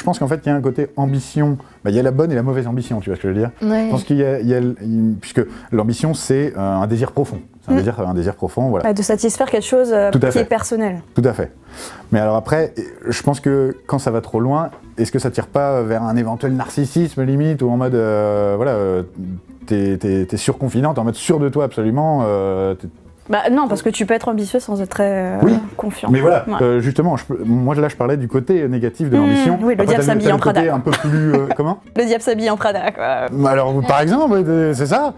pense qu'en fait, il y a un côté ambition. Il y a la bonne et la mauvaise ambition, tu vois ce que je veux dire ? Ouais. Je pense qu'il y a puisque l'ambition, c'est un désir profond. C'est un désir profond, voilà. De satisfaire quelque chose qui est personnel. Tout à fait. Mais alors après, je pense que quand ça va trop loin, est-ce que ça tire pas vers un éventuel narcissisme limite, ou en mode, t'es surconfident, t'es en mode sûr de toi absolument, Non, parce que tu peux être ambitieux sans être très confiant. Mais voilà, justement, moi là je parlais du côté négatif de l'ambition. Oui, le diable s'habille en Prada. Un peu plus... comment ? Le diable s'habille en Prada, quoi. Alors, par exemple, c'est ça.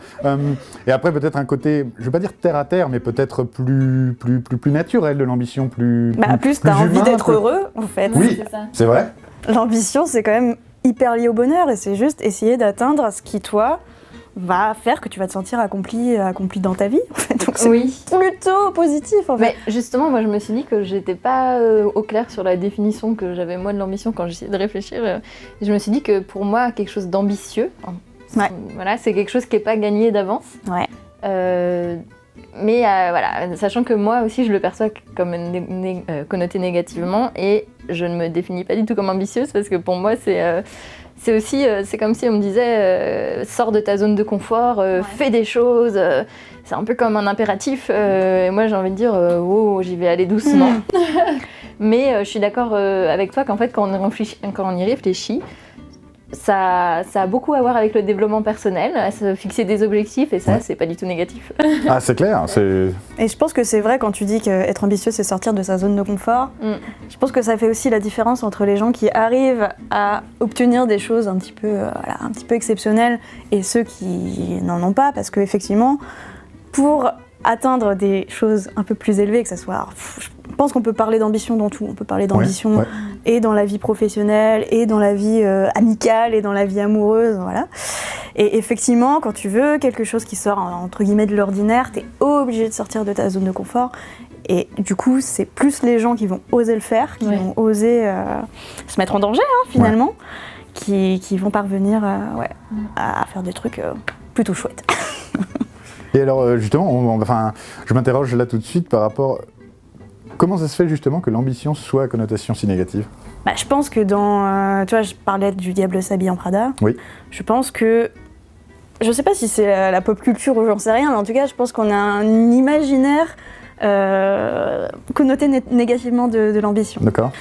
Et après, peut-être un côté, je vais pas dire terre à terre, mais peut-être plus naturel de l'ambition, plus t'as envie humain, d'être heureux, en fait. Oui, c'est vrai. L'ambition, c'est quand même hyper lié au bonheur, et c'est juste essayer d'atteindre ce qui, toi, va faire que tu vas te sentir accompli dans ta vie, en fait. Donc c'est plutôt positif, en fait. Mais justement, moi, je me suis dit que j'étais pas au clair sur la définition que j'avais moi de l'ambition quand j'essayais de réfléchir. Je me suis dit que pour moi, quelque chose d'ambitieux, voilà, c'est quelque chose qui est pas gagné d'avance. Ouais. Mais voilà, sachant que moi aussi, je le perçois comme connoté négativement, et je ne me définis pas du tout comme ambitieuse, parce que pour moi, c'est aussi, c'est comme si on me disait sors de ta zone de confort, fais des choses. C'est un peu comme un impératif. Et moi, j'ai envie de dire wow, j'y vais aller doucement. Mais je suis d'accord avec toi qu'en fait, quand on y réfléchit, ça a beaucoup à voir avec le développement personnel, à se fixer des objectifs, et ça, c'est pas du tout négatif. Ah, c'est clair. Et je pense que c'est vrai quand tu dis qu'être ambitieux, c'est sortir de sa zone de confort. Je pense que ça fait aussi la différence entre les gens qui arrivent à obtenir des choses un petit peu exceptionnelles et ceux qui n'en ont pas, parce qu'effectivement, pour atteindre des choses un peu plus élevées, que ça soit... je pense qu'on peut parler d'ambition dans tout. On peut parler d'ambition et dans la vie professionnelle, et dans la vie amicale, et dans la vie amoureuse, voilà. Et effectivement, quand tu veux quelque chose qui sort, entre guillemets, de l'ordinaire, t'es obligé de sortir de ta zone de confort. Et du coup, c'est plus les gens qui vont oser le faire, qui vont oser se mettre en danger, finalement, qui vont parvenir à faire des trucs plutôt chouettes. Et alors, justement, je m'interroge là tout de suite par rapport... Comment ça se fait justement que l'ambition soit à connotation si négative ? Je pense que tu vois, je parlais du diable s'habille en Prada. Oui. Je pense que... Je sais pas si c'est la pop culture ou j'en sais rien, mais en tout cas, je pense qu'on a un imaginaire connoté négativement de l'ambition. D'accord.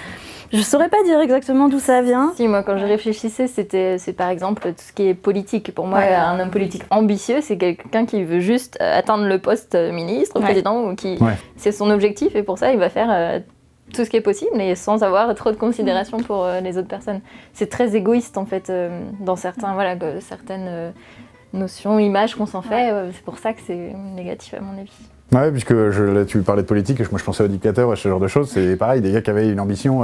Je saurais pas dire exactement d'où ça vient. Si, moi, quand je réfléchissais, c'est par exemple tout ce qui est politique. Pour moi, un homme politique ambitieux, c'est quelqu'un qui veut juste atteindre le poste ministre, président, ou c'est son objectif, et pour ça, il va faire tout ce qui est possible, et sans avoir trop de considération pour les autres personnes. C'est très égoïste, en fait, dans certaines notions, images qu'on s'en fait. C'est pour ça que c'est négatif, à mon avis. Ouais, puisque là, tu parlais de politique, et moi je pensais aux dictateurs et ce genre de choses, c'est pareil, des gars qui avaient une ambition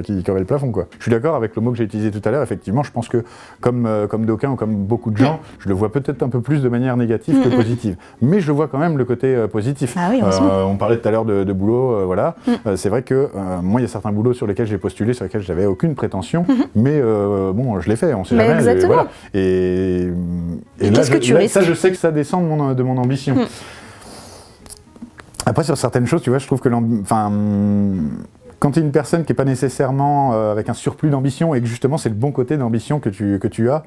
qui avait le plafond, quoi. Je suis d'accord avec le mot que j'ai utilisé tout à l'heure, effectivement, je pense que comme d'aucuns ou comme beaucoup de gens, je le vois peut-être un peu plus de manière négative que positive. Mais je vois quand même le côté positif. Ah oui, on parlait tout à l'heure de boulot, voilà. C'est vrai que moi, il y a certains boulots sur lesquels j'ai postulé, sur lesquels j'avais aucune prétention, mais bon, je l'ai fait, on sait jamais. Exactement. Voilà. Et là, ça, je sais que ça descend de mon ambition. Après, sur certaines choses, tu vois, je trouve que quand tu es une personne qui n'est pas nécessairement avec un surplus d'ambition, et que justement c'est le bon côté d'ambition que tu as,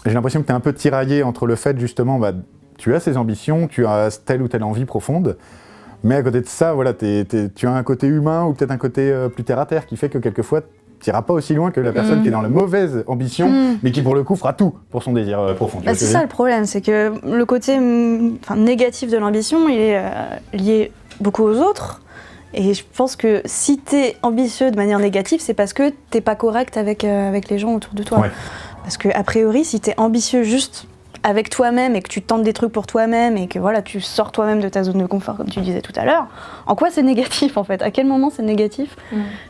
j'ai l'impression que tu es un peu tiraillé entre le fait justement, tu as ces ambitions, tu as telle ou telle envie profonde, mais à côté de ça, voilà, tu as un côté humain ou peut-être un côté plus terre à terre qui fait que quelquefois tu n'iras pas aussi loin que la personne qui est dans la mauvaise ambition, mais qui pour le coup fera tout pour son désir profond. C'est ça le problème, c'est que le côté négatif de l'ambition, il est lié beaucoup aux autres. Et je pense que si t'es ambitieux de manière négative, c'est parce que t'es pas correct avec les gens autour de toi. Ouais. Parce que a priori, si t'es ambitieux juste avec toi-même et que tu tentes des trucs pour toi-même et que voilà, tu sors toi-même de ta zone de confort, comme tu disais tout à l'heure, en quoi c'est négatif en fait ? À quel moment c'est négatif ?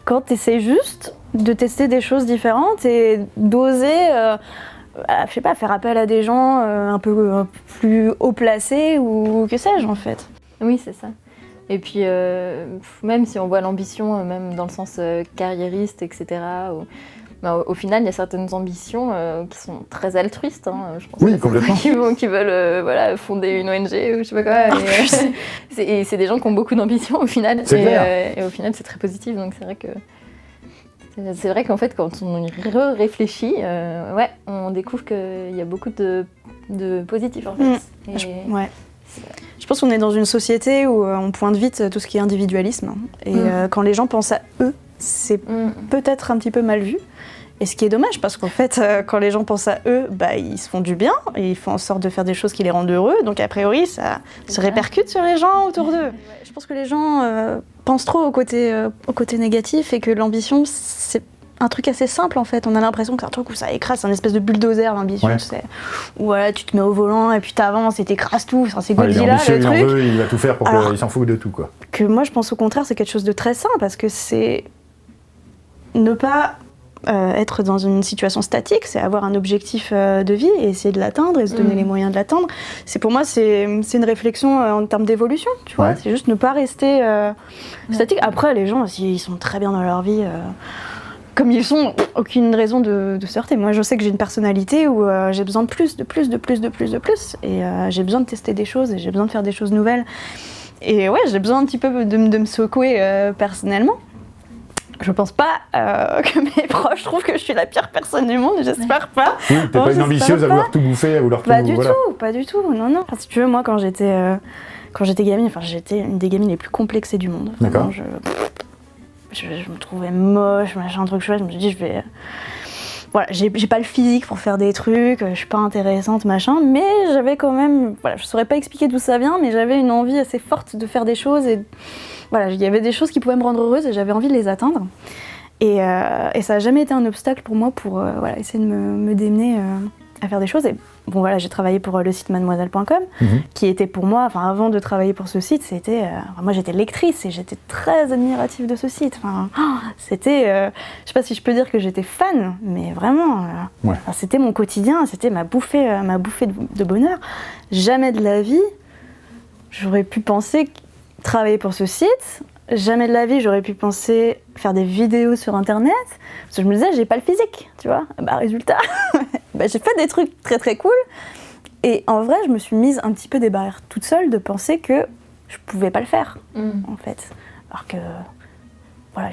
Quand t'essaies juste de tester des choses différentes et d'oser, je sais pas, faire appel à des gens un peu plus haut placés ou que sais-je en fait. Oui, c'est ça. Et puis, même si on voit l'ambition, même dans le sens carriériste, etc., au final, il y a certaines ambitions qui sont très altruistes. Je pense complètement. Qui veulent fonder une ONG ou je sais pas quoi. Et c'est des gens qui ont beaucoup d'ambition au final. Et au final, c'est très positif. Donc c'est vrai que C'est vrai qu'en fait, quand on y réfléchit, on découvre qu'il y a beaucoup de positif en fait. Je pense qu'on est dans une société où on pointe vite tout ce qui est individualisme. Et quand les gens pensent à eux, c'est peut-être un petit peu mal vu. Et ce qui est dommage, parce qu'en fait, quand les gens pensent à eux, ils se font du bien, et ils font en sorte de faire des choses qui les rendent heureux. Donc a priori, ça se répercute sur les gens autour d'eux. Je pense que les gens pensent trop au côté négatif, et que l'ambition, c'est un truc assez simple en fait. On a l'impression que c'est un truc où ça écrase, c'est un espèce de bulldozer, l'ambition, tu sais. Où voilà, tu te mets au volant et puis t'avances et t'écrasses tout. Enfin, c'est Godzilla, le truc. Il en veut, il va tout faire pour qu'il s'en fout de tout, quoi. Que moi, je pense au contraire, c'est quelque chose de très sain, parce que c'est ne pas être dans une situation statique, c'est avoir un objectif de vie et essayer de l'atteindre et se donner les moyens de l'atteindre. Pour moi, c'est une réflexion en termes d'évolution, tu vois. C'est juste ne pas rester statique. Après, les gens, s'ils sont très bien dans leur vie, comme ils sont, aucune raison de se heurter. Moi, je sais que j'ai une personnalité où j'ai besoin de plus. Et j'ai besoin de tester des choses et j'ai besoin de faire des choses nouvelles. Et ouais, j'ai besoin un petit peu de me secouer personnellement. Je pense pas que mes proches trouvent que je suis la pire personne du monde, j'espère pas. Oui, t'es pas une ambitieuse à vouloir tout bouffer, à vouloir tout... Pas du tout, non. Enfin, si tu veux, moi, quand j'étais gamine, j'étais une des gamines les plus complexées du monde. D'accord. Je me trouvais moche, machin, truc chouette, je me suis dit, voilà, j'ai pas le physique pour faire des trucs, je suis pas intéressante, machin, mais j'avais quand même... Voilà, je saurais pas expliquer d'où ça vient, mais j'avais une envie assez forte de faire des choses et... Voilà, il y avait des choses qui pouvaient me rendre heureuse et j'avais envie de les atteindre. Et ça n'a jamais été un obstacle pour moi pour essayer de me démener à faire des choses. Et bon, voilà, j'ai travaillé pour le site mademoiselle.com, qui était pour moi, avant de travailler pour ce site, c'était... moi, j'étais lectrice et j'étais très admirative de ce site. C'était... je sais pas si je peux dire que j'étais fan, mais vraiment... c'était mon quotidien, c'était ma bouffée de bonheur. Jamais de la vie, j'aurais pu penser... travailler pour ce site, jamais de la vie j'aurais pu penser faire des vidéos sur internet, parce que je me disais j'ai pas le physique, tu vois. Résultat, j'ai fait des trucs très très cool, et en vrai je me suis mise un petit peu des barrières toute seule de penser que je pouvais pas le faire, en fait. Alors que, voilà,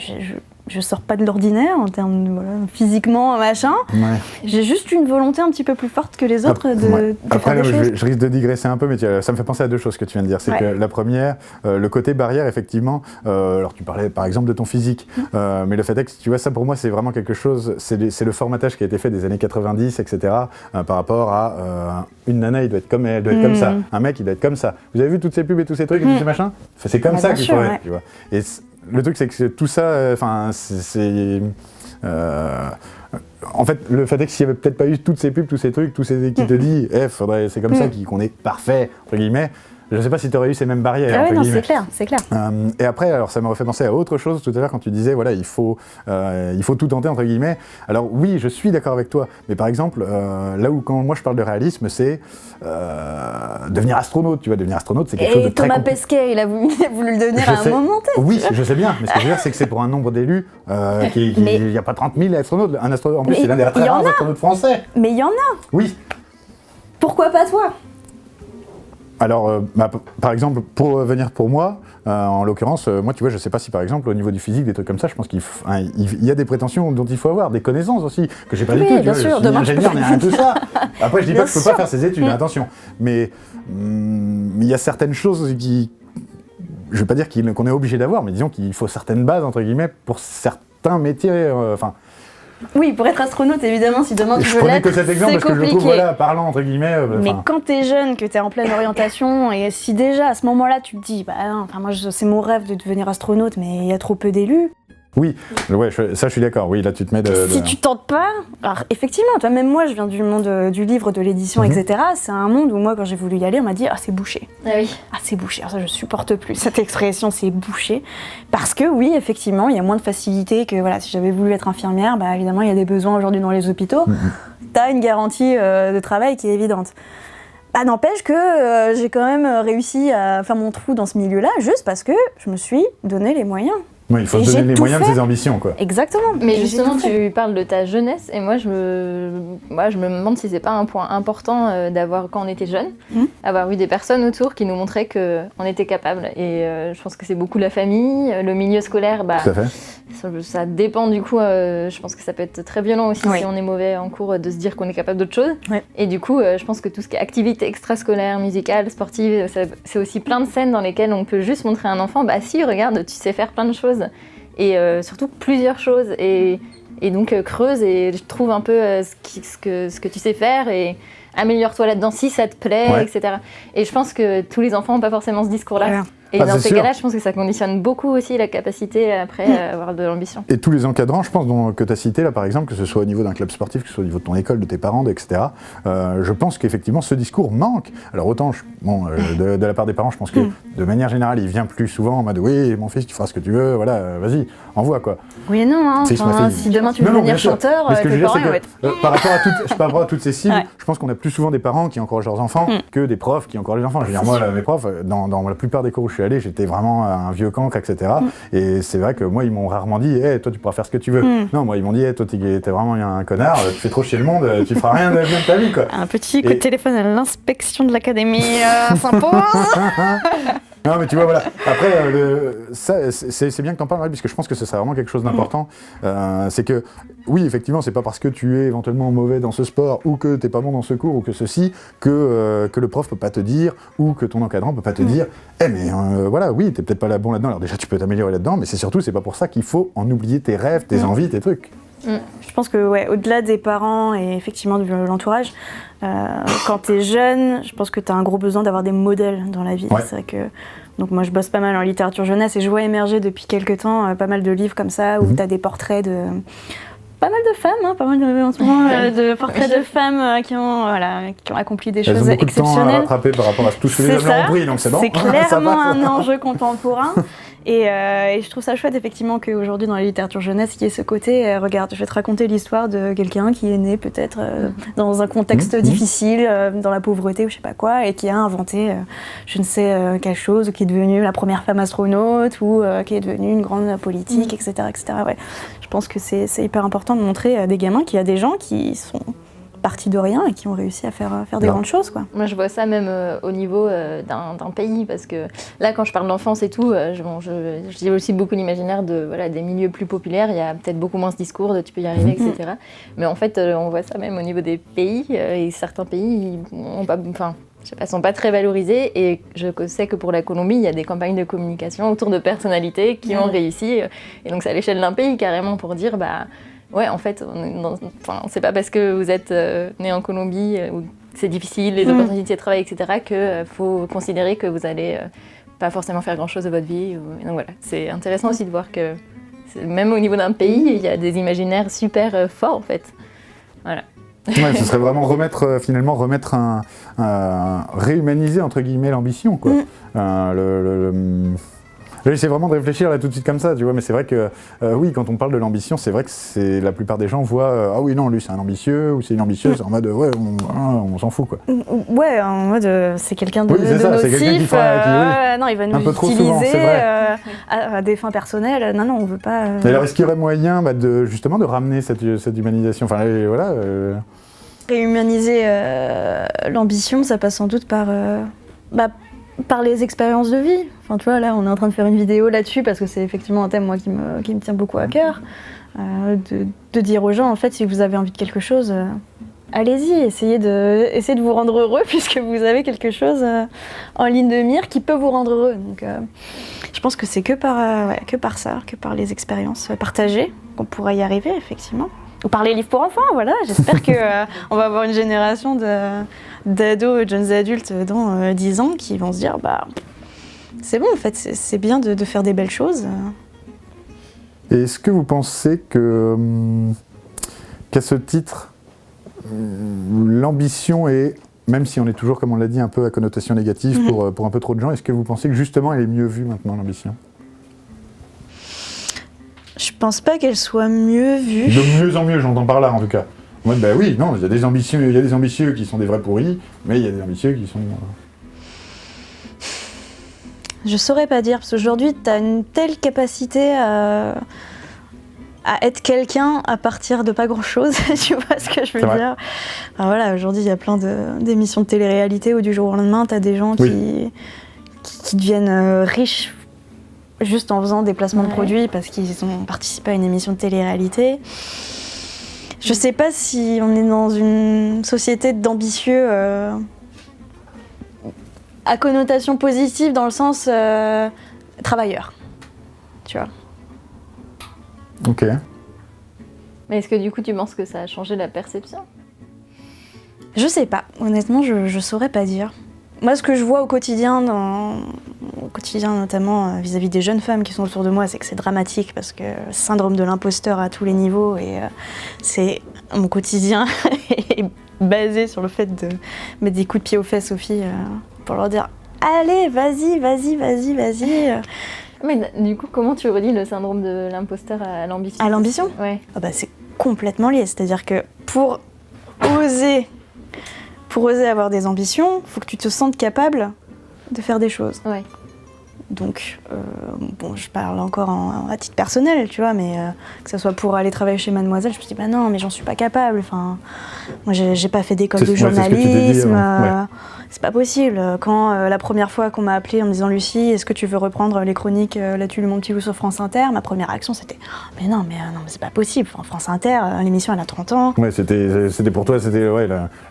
je sors pas de l'ordinaire en termes de, physiquement, machin. Ouais. J'ai juste une volonté un petit peu plus forte que les autres de faire des choses. Je risque de digresser un peu, mais ça me fait penser à deux choses que tu viens de dire. C'est que la première, le côté barrière, effectivement, alors tu parlais par exemple de ton physique, mais le fait est que, tu vois, ça pour moi c'est vraiment quelque chose, c'est le formatage qui a été fait des années 90, etc., par rapport à une nana, il doit être comme elle, doit être comme ça, un mec, il doit être comme ça. Vous avez vu toutes ces pubs et tous ces trucs et tous ces machins, c'est comme ça qu'il faudrait, tu vois. Et le truc, c'est que tout ça, en fait, le fait est que s'il n'y avait peut-être pas eu toutes ces pubs, tous ces trucs, tous ces qui te disent, c'est comme ça qu'on est parfait, entre guillemets, je ne sais pas si tu aurais eu ces mêmes barrières. Ah oui, non, c'est clair. Et après, alors ça m'a refait penser à autre chose tout à l'heure quand tu disais, voilà, il faut tout tenter, entre guillemets. Alors oui, je suis d'accord avec toi, mais par exemple, là où quand moi je parle de réalisme, c'est devenir astronaute. Tu vois, devenir astronaute, c'est quelque chose de très Thomas Pesquet, il a voulu le devenir à un moment T. Oui, je sais bien, mais ce que je veux dire, c'est que c'est pour un nombre d'élus, il n'y a pas 30 000 astronautes. Un astronaute, en plus, c'est l'un des très rares astronautes français. Mais il y en a. Oui. Pourquoi pas toi ? Alors, par exemple, pour venir pour moi, en l'occurrence, moi, tu vois, je sais pas si par exemple, au niveau du physique, des trucs comme ça, je pense qu'il y a des prétentions dont il faut avoir, des connaissances aussi, que j'ai pas du tout. Bien sûr, je suis ingénieur, mais tout ça. Après, je dis pas que je peux pas faire ces études, attention. Mais il y a certaines choses qui, je vais pas dire qu'on est obligé d'avoir, mais disons qu'il faut certaines bases, entre guillemets, pour certains métiers, Oui, pour être astronaute, évidemment, si demain tu veux l'être, c'est compliqué. Je prenais que cet exemple parce que je le trouve, parlant, entre guillemets. Mais quand t'es jeune, que t'es en pleine orientation, et si déjà, à ce moment-là, tu te dis, moi, c'est mon rêve de devenir astronaute, mais il y a trop peu d'élus. Oui, ça je suis d'accord, oui, là tu te mets Si tu tentes pas, alors effectivement, toi, même moi je viens du monde du livre, de l'édition, etc. C'est un monde où moi quand j'ai voulu y aller, on m'a dit c'est bouché. Ah oui. C'est bouché, alors ça je supporte plus cette expression, c'est bouché. Parce que oui, effectivement, il y a moins de facilité que si j'avais voulu être infirmière, évidemment il y a des besoins aujourd'hui dans les hôpitaux. T'as une garantie de travail qui est évidente. N'empêche que j'ai quand même réussi à faire mon trou dans ce milieu-là, juste parce que je me suis donné les moyens. Oui, il faut Et se donner j'ai les tout moyens de fait. ses ambitions, quoi. Exactement. Mais J'ai justement, tout fait. tu parles de ta jeunesse et moi je me demande si c'est pas un point important d'avoir, quand on était jeune, avoir eu des personnes autour qui nous montraient qu'on était capable. Et je pense que c'est beaucoup la famille, le milieu scolaire, Tout à fait. ça dépend du coup, je pense que ça peut être très violent aussi Oui. si on est mauvais en cours de se dire qu'on est capable d'autre chose. Ouais. Et du coup, je pense que tout ce qui est activité extrascolaire, musicale, sportive, c'est aussi plein de scènes dans lesquelles on peut juste montrer à un enfant, bah si, regarde, tu sais faire plein de choses. Et surtout plusieurs choses. Et donc creuse et trouve un peu ce que tu sais faire et améliore-toi là-dedans si ça te plaît, etc. Et je pense que tous les enfants n'ont pas forcément ce discours-là. Ouais. Et dans c'est ces sûr. cas-là, je pense que ça conditionne beaucoup aussi la capacité après à avoir de l'ambition. Et tous les encadrants, je pense, que tu as cités là, par exemple, que ce soit au niveau d'un club sportif, que ce soit au niveau de ton école, de tes parents, etc., je pense qu'effectivement, ce discours manque. Alors autant, de la part des parents, je pense que de manière générale, il vient plus souvent en mode « Oui, mon fils, tu feras ce que tu veux, voilà, vas-y, envoie, quoi ». Oui et non, hein. Fils, ma Enfin, fille. si demain tu veux Non, devenir bien sûr. chanteur, Mais ce que je tes veux dire, parents c'est ils vont être... que par rapport à toutes ces cibles, Ouais. je pense qu'on a plus souvent des parents qui encouragent leurs enfants que des profs qui encouragent les enfants. Je veux dire, moi, mes profs, dans la plupart des cours où je suis allé, j'étais vraiment un vieux cancre, etc. Et c'est vrai que moi, ils m'ont rarement dit hey, toi, tu pourras faire ce que tu veux. Non, moi, ils m'ont dit hey, toi, t'es vraiment un connard, tu fais trop chier le monde, tu feras rien de bien de ta vie, quoi. Un petit coup de téléphone à l'inspection de l'académie s'impose. Non, mais tu vois, voilà. Après, ça, c'est bien que t'en parles, ouais, puisque je pense que ce serait vraiment quelque chose d'important. C'est que, oui, effectivement, c'est pas parce que tu es éventuellement mauvais dans ce sport, ou que t'es pas bon dans ce cours, ou que ceci, que le prof peut pas te dire, ou que ton encadrant peut pas te dire, mais voilà, oui, t'es peut-être pas bon là-dedans, alors déjà, tu peux t'améliorer là-dedans, mais c'est surtout, c'est pas pour ça qu'il faut en oublier tes rêves, tes envies, tes trucs. Je pense que, ouais, au-delà des parents et effectivement de l'entourage, quand t'es jeune, je pense que t'as un gros besoin d'avoir des modèles dans la vie. Ouais. C'est vrai que... Donc moi, je bosse pas mal en littérature jeunesse et je vois émerger depuis quelques temps pas mal de livres comme ça où t'as des portraits de... Pas mal de femmes, pas mal en ce moment, de portraits de femmes qui ont accompli des Elles choses ont beaucoup de temps à exceptionnelles. rattraper par rapport à tout ce que les C'est hommes ça, ont pris, donc c'est bon. c'est Ça clairement passe. un enjeu contemporain. Et je trouve ça chouette effectivement qu'aujourd'hui dans la littérature jeunesse, il y ait ce côté, regarde, je vais te raconter l'histoire de quelqu'un qui est né peut-être dans un contexte difficile, dans la pauvreté ou je sais pas quoi, et qui a inventé je ne sais quelle chose, ou qui est devenue la première femme astronaute, ou qui est devenue une grande politique, etc. Ouais. Je pense que c'est hyper important de montrer à des gamins qu'il y a des gens qui sont partis de rien et qui ont réussi à faire des grandes choses, quoi. Moi, je vois ça même au niveau d'un pays, parce que là, quand je parle d'enfance et tout, je dis aussi beaucoup l'imaginaire des milieux plus populaires. Il y a peut-être beaucoup moins ce discours de tu peux y arriver, etc. Mais en fait, on voit ça même au niveau des pays, et certains pays sont pas très valorisés, et je sais que pour la Colombie, il y a des campagnes de communication autour de personnalités qui ont réussi, et donc c'est à l'échelle d'un pays carrément pour dire ouais, en fait, c'est pas parce que vous êtes né en Colombie où c'est difficile, les opportunités de travail, etc., qu'il faut considérer que vous allez pas forcément faire grand-chose de votre vie. Donc voilà, c'est intéressant aussi de voir que même au niveau d'un pays, il y a des imaginaires super forts, en fait. Voilà. Ouais, ce serait vraiment réhumaniser entre guillemets l'ambition, quoi. J'essaie vraiment de réfléchir là tout de suite comme ça, tu vois, mais c'est vrai que oui, quand on parle de l'ambition, c'est vrai que la plupart des gens voient ah oui non, lui c'est un ambitieux ou c'est une ambitieuse, en mode ouais, on s'en fout, quoi. Ouais, en mode c'est quelqu'un de c'est ça, nocif, c'est quelqu'un qui non, il va nous un peu trop utiliser souvent, c'est vrai. à des fins personnelles. Non, on veut pas. Et alors est-ce qu'il y aurait moyen justement de ramener cette humanisation, enfin voilà. Réhumaniser l'ambition, ça passe sans doute par les expériences de vie. Enfin, tu vois, là, on est en train de faire une vidéo là-dessus parce que c'est effectivement un thème, moi, qui me tient beaucoup à cœur. De dire aux gens, en fait, si vous avez envie de quelque chose, allez-y, essayez de vous rendre heureux puisque vous avez quelque chose en ligne de mire qui peut vous rendre heureux. Donc, je pense que c'est que par ça, que par les expériences partagées qu'on pourra y arriver, effectivement. Ou par les livres pour enfants, voilà. J'espère qu'on va avoir une génération d'ados, jeunes adultes dans 10 ans qui vont se dire c'est bon, en fait, c'est bien de faire des belles choses. Et est-ce que vous pensez qu'à ce titre, l'ambition est, même si on est toujours, comme on l'a dit, un peu à connotation négative pour un peu trop de gens, est-ce que vous pensez que justement elle est mieux vue maintenant, l'ambition ? Je pense pas qu'elle soit mieux vue. De mieux en mieux, j'entends par là en tout cas. Moi, oui, non, il y a des ambitieux qui sont des vrais pourris, mais il y a des ambitieux qui sont... Je saurais pas dire, parce qu'aujourd'hui, tu as une telle capacité à être quelqu'un à partir de pas grand-chose, tu vois ce que je veux dire. Alors voilà, aujourd'hui, il y a plein d'émissions de télé-réalité où du jour au lendemain, tu as des gens qui deviennent riches juste en faisant des placements de produits parce qu'ils ont participé à une émission de télé-réalité. Je sais pas si on est dans une société d'ambitieux à connotation positive dans le sens travailleur, tu vois. Ok. Mais est-ce que du coup tu penses que ça a changé la perception? Je sais pas, honnêtement je saurais pas dire. Moi ce que je vois au quotidien notamment vis-à-vis des jeunes femmes qui sont autour de moi, c'est que c'est dramatique parce que syndrome de l'imposteur à tous les niveaux et c'est mon quotidien est basé sur le fait de mettre des coups de pied aux fesses aux filles pour leur dire allez vas-y. Mais du coup, comment tu relis le syndrome de l'imposteur à l'ambition? À l'ambition? Ouais. C'est complètement lié. C'est-à-dire que pour oser avoir des ambitions, il faut que tu te sentes capable de faire des choses. Ouais. Donc, je parle encore à titre personnel, tu vois, mais que ce soit pour aller travailler chez Mademoiselle, je me dis, non, mais j'en suis pas capable. Enfin, moi, j'ai pas fait d'école de journalisme. C'est pas possible. Quand la première fois qu'on m'a appelée en me disant Lucie, est-ce que tu veux reprendre les chroniques La Tulle Mon Petit Loup sur France Inter, ma première action c'était mais non, c'est pas possible. Enfin, France Inter, l'émission elle a 30 ans. Ouais, c'était pour toi, c'était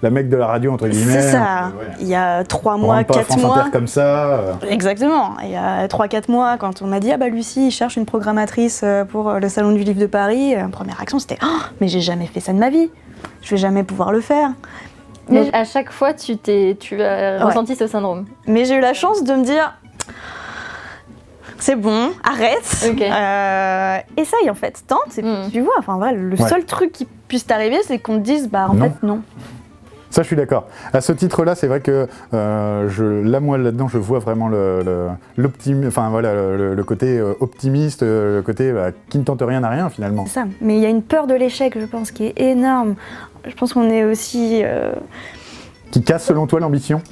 la mec de la radio entre guillemets. C'est ça. Il y a 3 mois, 4 France mois. Inter comme ça. Exactement. Il y a 3-4 mois, quand on m'a dit Lucie, il cherche une programmatrice pour le Salon du Livre de Paris, première action c'était mais j'ai jamais fait ça de ma vie. Je vais jamais pouvoir le faire. Mais à chaque fois, tu as ressenti ce syndrome. Mais j'ai eu la chance de me dire, c'est bon, arrête, essaye en fait, tente, et tu vois, enfin voilà, le seul truc qui puisse t'arriver, c'est qu'on te dise, en fait, non. Ça, je suis d'accord. À ce titre-là, c'est vrai que moi, là-dedans, je vois vraiment le côté optimiste, le côté qui ne tente rien à rien, finalement. C'est ça, mais il y a une peur de l'échec, je pense, qui est énorme. Je pense qu'on est aussi... Qui casse, selon toi, l'ambition ?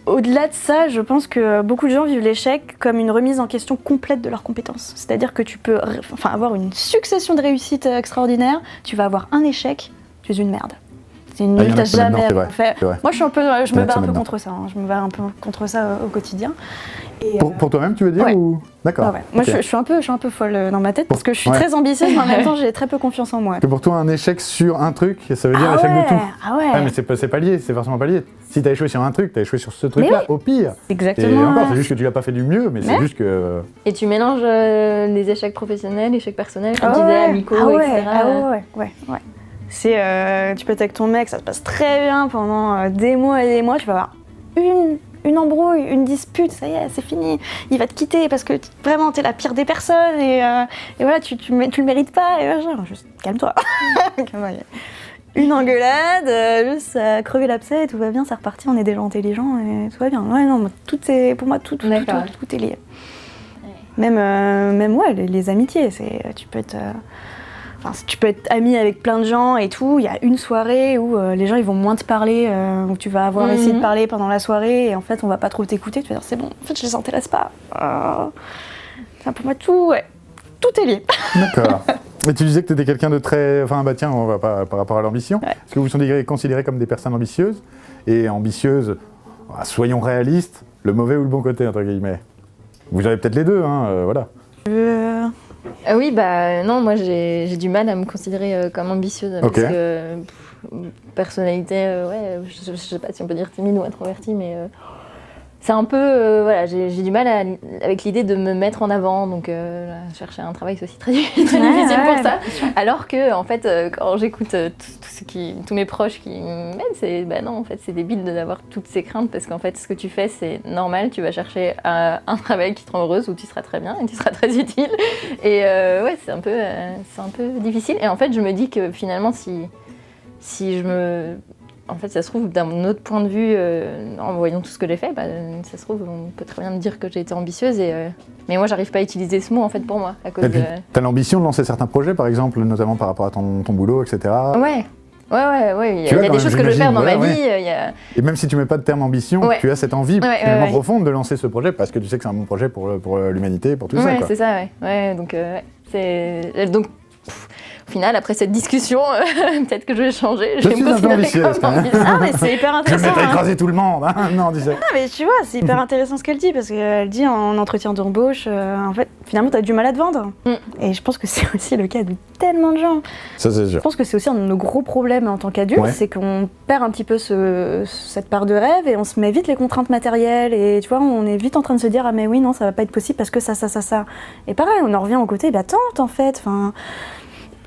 Au-delà de ça, je pense que beaucoup de gens vivent l'échec comme une remise en question complète de leurs compétences. C'est-à-dire que tu peux avoir une succession de réussites extraordinaires, tu vas avoir un échec, tu es une merde. C'est une nulle, t'as jamais fait. Moi, je me bats un peu contre ça. Je me bats un peu contre ça au quotidien. Et pour toi-même, tu veux dire ou... D'accord. Moi, je suis un peu folle dans ma tête parce que je suis très ambitieuse, mais en même temps, j'ai très peu confiance en moi. Que pour toi, un échec sur un truc, ça veut dire échec de tout. Mais c'est pas lié, c'est forcément pas lié. Si t'as échoué sur un truc, t'as échoué sur ce truc-là, au pire. Exactement. Et encore, c'est juste que tu l'as pas fait du mieux, mais c'est juste que... Et tu mélanges les échecs professionnels, les échecs personnels, comme tu disais, amicaux, etc. Ouais. Tu peux être avec ton mec, ça se passe très bien pendant des mois et des mois, tu vas avoir une embrouille, une dispute, ça y est, c'est fini. Il va te quitter parce que vraiment t'es la pire des personnes et voilà, tu le mérites pas. Et juste calme-toi. Une engueulade, juste à crever l'abcès et tout va bien, c'est reparti, on est des gens intelligents et tout va bien. Ouais, non, pour moi, tout est lié. Même les amitiés, tu peux être ami avec plein de gens et tout. Il y a une soirée où les gens ils vont moins te parler, où tu vas avoir essayé de parler pendant la soirée et en fait on va pas trop t'écouter. Tu vas dire c'est bon, en fait je les intéresse pas. Pour moi tout est lié. D'accord. Et tu disais que tu étais quelqu'un de très... on va pas par rapport à l'ambition. Est-ce que vous sont considérés comme des personnes ambitieuses? Et ambitieuses, soyons réalistes, le mauvais ou le bon côté entre guillemets. Vous avez peut-être les deux, voilà. Oui, non, moi j'ai du mal à me considérer comme ambitieuse parce que personnalité, je sais pas si on peut dire timide ou introvertie, mais c'est un peu, j'ai du mal avec l'idée de me mettre en avant, donc chercher un travail c'est aussi très difficile pour ça. Alors que en fait, quand j'écoute tous mes proches qui m'aident, c'est non, en fait c'est débile d'avoir toutes ces craintes parce qu'en fait ce que tu fais c'est normal, tu vas chercher un travail qui te rend heureuse où tu seras très bien et tu seras très utile. Et c'est un peu difficile. Et en fait je me dis que finalement si je me... En fait, ça se trouve, d'un autre point de vue, en voyant tout ce que j'ai fait, ça se trouve, on peut très bien me dire que j'ai été ambitieuse. Mais moi, j'arrive pas à utiliser ce mot, en fait, pour moi. À cause t'as l'ambition de lancer certains projets, par exemple, notamment par rapport à ton boulot, etc. Ouais, Ouais, il y Tu vois, a quand des même, choses que je veux faire dans ma j'imagine, vie. voilà, il y a- Et même si tu mets pas de terme ambition, Ouais. tu as cette envie Ouais, finalement ouais. profonde de lancer ce projet parce que tu sais que c'est un bon projet pour l'humanité, pour tout ça. Ouais, Quoi. c'est ça, ouais. Donc, donc au final, après cette discussion, peut-être que je vais changer. Je vais suis me un peu considérer ambitieuse, comme quand même. ambitieuse. Ah, mais c'est hyper Je vais intéressant. mettre à hein. écraser tout le monde. Hein non, disais. Ah, mais tu vois, c'est hyper intéressant ce qu'elle dit parce qu'elle dit en entretien d'embauche, en fait, finalement, t'as du mal à te vendre. Et je pense que c'est aussi le cas de tellement de gens. Ça, c'est Je sûr. pense que c'est aussi un de nos gros problèmes en tant qu'adulte, Ouais. c'est qu'on perd un petit peu cette part de rêve et on se met vite les contraintes matérielles et tu vois, on est vite en train de se dire ah mais oui non ça va pas être possible parce que ça. Et pareil, on en revient au côté, bah tente en fait, enfin.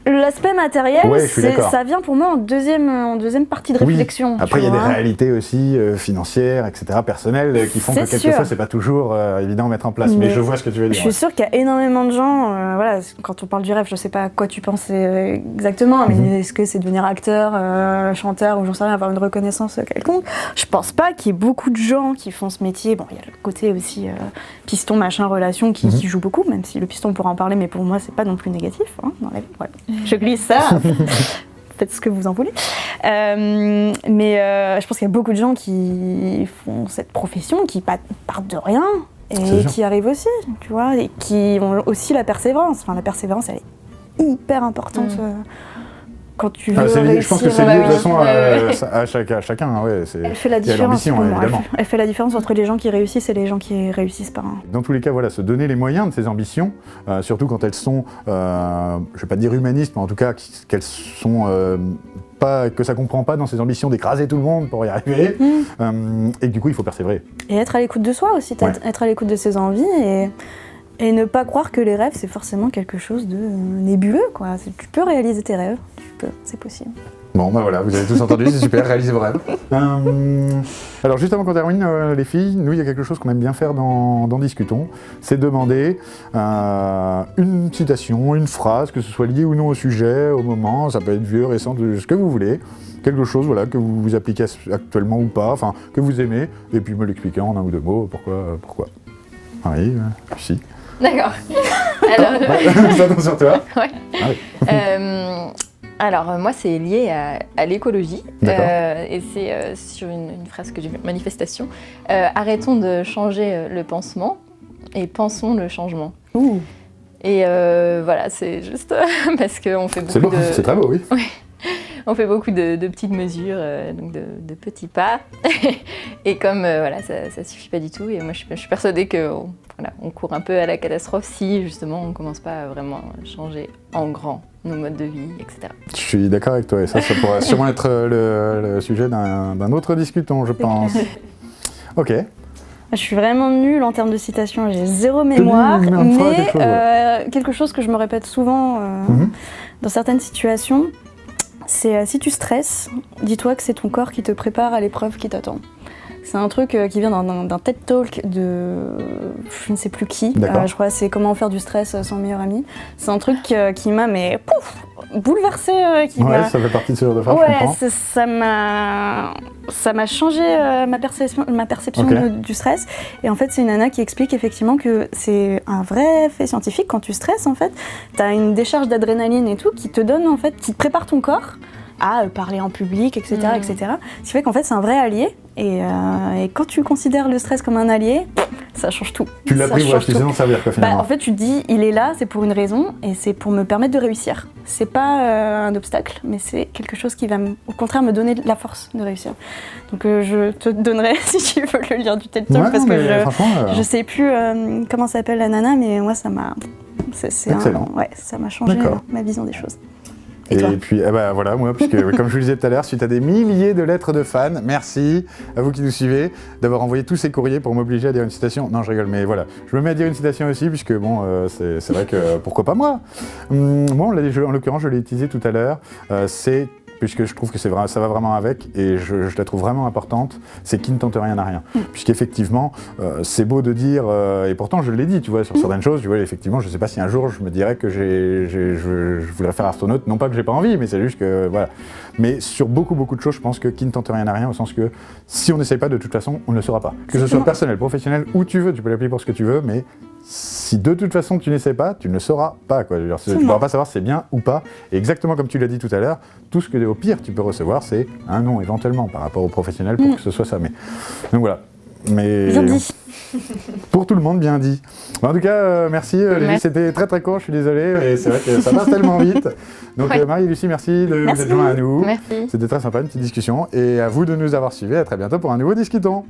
L'aspect matériel, Ouais, je suis d'accord. ça vient pour moi en deuxième partie de Oui. réflexion. Après, il y a tu des vois. réalités aussi financières, etc., personnelles, qui font que C'est quelquefois, sûr. c'est pas toujours évident à mettre en place. Mais Mais je vois ce que tu veux Je dire. suis sûre qu'il y a énormément de gens, voilà, quand on parle du rêve, je sais pas à quoi tu penses exactement, mais est-ce que c'est devenir acteur, chanteur, ou j'en sais rien, avoir une reconnaissance quelconque. Je pense pas qu'il y ait beaucoup de gens qui font ce métier. Bon, il y a le côté aussi piston, machin, relation qui joue beaucoup, même si le piston on pourra en parler, mais pour moi c'est pas non plus négatif hein, dans la vie. Voilà. Je glisse ça. Faites ce que vous en voulez. Mais je pense qu'il y a beaucoup de gens qui font cette profession, qui partent de rien C'est et sûr. qui arrivent aussi, tu vois, et qui ont aussi la persévérance. Enfin, la persévérance, elle est hyper importante quand tu veux C'est lié- réussir. je pense que c'est lié de ouais, toute façon ouais. à chacun. Hein, ouais, Elle fait la il y a différence. l'ambition, pour moi. évidemment. Elle fait la différence entre les gens qui réussissent et les gens qui réussissent pas. Dans tous les cas, voilà, se donner les moyens de ses ambitions, surtout quand elles sont, je vais pas dire humanistes, mais en tout cas qu'elles sont pas, que ça comprend pas dans ses ambitions d'écraser tout le monde pour y arriver, et que du coup il faut persévérer. Et être à l'écoute de soi aussi, Ouais. être à l'écoute de ses envies et ne pas croire que les rêves c'est forcément quelque chose de nébuleux, quoi. Tu peux réaliser tes rêves, c'est possible. Bon, bah voilà, vous avez tous entendu, c'est super, réalisez vos rêves. Alors juste avant qu'on termine, les filles, nous il y a quelque chose qu'on aime bien faire dans Discutons, c'est demander une citation, une phrase, que ce soit lié ou non au sujet, au moment, ça peut être vieux, récent, ce que vous voulez, quelque chose voilà, que vous appliquez actuellement ou pas, enfin que vous aimez, et puis me l'expliquer en un ou deux mots, pourquoi. Oui, si. D'accord. Alors, Ça tombe sur toi. ouais. Ah oui. Alors, moi, c'est lié à l'écologie. D'accord. Et c'est sur une phrase que j'ai vue, manifestation. Arrêtons de changer le pansement et pensons le changement. Ouh. Et voilà, c'est juste parce qu'on fait C'est beaucoup beau, de... c'est très beau, oui. On fait beaucoup de petites mesures, donc de petits pas. Et comme voilà, ça suffit pas du tout. Et moi, je suis persuadée qu'on on court un peu à la catastrophe si justement on commence pas à vraiment changer en grand nos modes de vie, etc. Je suis d'accord avec toi, et ça pourrait sûrement être le sujet d'un autre discuton, je pense. Ok. Je suis vraiment nulle en termes de citation, j'ai zéro mémoire, mais une phrase, mais quelque chose, quelque chose que je me répète souvent dans certaines situations, c'est si tu stresses, dis-toi que c'est ton corps qui te prépare à l'épreuve qui t'attend. C'est un truc qui vient d'un TED Talk de je ne sais plus qui. D'accord. Je crois que c'est Comment faire du stress sans meilleur ami. C'est un truc qui m'a bouleversée. Ouais, ça fait partie de ce genre de phrase, je Ouais, comprends. ça m'a changé ma perception Ok. du stress. Et en fait, c'est une nana qui explique effectivement que c'est un vrai fait scientifique. Quand tu stresses, en fait, t'as une décharge d'adrénaline et tout qui te donne, en fait, qui te prépare ton corps à parler en public, etc., etc. Ce qui fait qu'en fait, c'est un vrai allié. Et quand tu considères le stress comme un allié, ça change tout. Tu l'as Ça pris, change tu sais tout. en servir, quoi, finalement. En fait, tu te dis, il est là, c'est pour une raison, et c'est pour me permettre de réussir. C'est pas un obstacle, mais c'est quelque chose qui va, au contraire, me donner la force de réussir. Donc, je te donnerai, si tu veux, le lien du TED Talk, Ouais, parce non, que mais franchement, je sais plus comment s'appelle la nana, mais moi, ça m'a... Excellent. Ouais, ça m'a changé D'accord. ma vision des choses. Et toi puis, voilà, moi, puisque comme je vous le disais tout à l'heure, suite à des milliers de lettres de fans, merci à vous qui nous suivez d'avoir envoyé tous ces courriers pour m'obliger à dire une citation. Non, je rigole, mais voilà, je me mets à dire une citation aussi, puisque bon, c'est vrai que pourquoi pas moi. Moi, en l'occurrence, je l'ai utilisé tout à l'heure, puisque je trouve que ça va vraiment avec, et je la trouve vraiment importante, c'est qui ne tente rien à rien. Puisqu'effectivement, c'est beau de dire, et pourtant je l'ai dit, tu vois, sur certaines choses, tu vois, effectivement, je sais pas si un jour je me dirais que je voudrais faire astronaute, non pas que j'ai pas envie, mais c'est juste que, voilà. Mais sur beaucoup de choses, je pense que qui ne tente rien à rien, au sens que si on n'essaye pas, de toute façon, on ne le saura pas. Que ce soit personnel, professionnel, où tu veux, tu peux l'appeler pour ce que tu veux, mais si de toute façon tu n'essaies pas, tu ne le sauras pas, quoi. Je veux dire, tu ne pourras pas savoir si c'est bien ou pas. Et exactement comme tu l'as dit tout à l'heure, tout ce que au pire tu peux recevoir, c'est un non éventuellement par rapport au professionnel pour que ce soit ça. Mais donc voilà. Mais Bien dit. pour tout le monde, bien dit. En tout cas, merci Lévi, c'était très très court, je suis désolé, mais c'est vrai que ça passe tellement vite. Donc Marie-Lucie, merci de vous être joint à nous. Merci. C'était très sympa, une petite discussion. Et à vous de nous avoir suivis. À très bientôt pour un nouveau Discutons.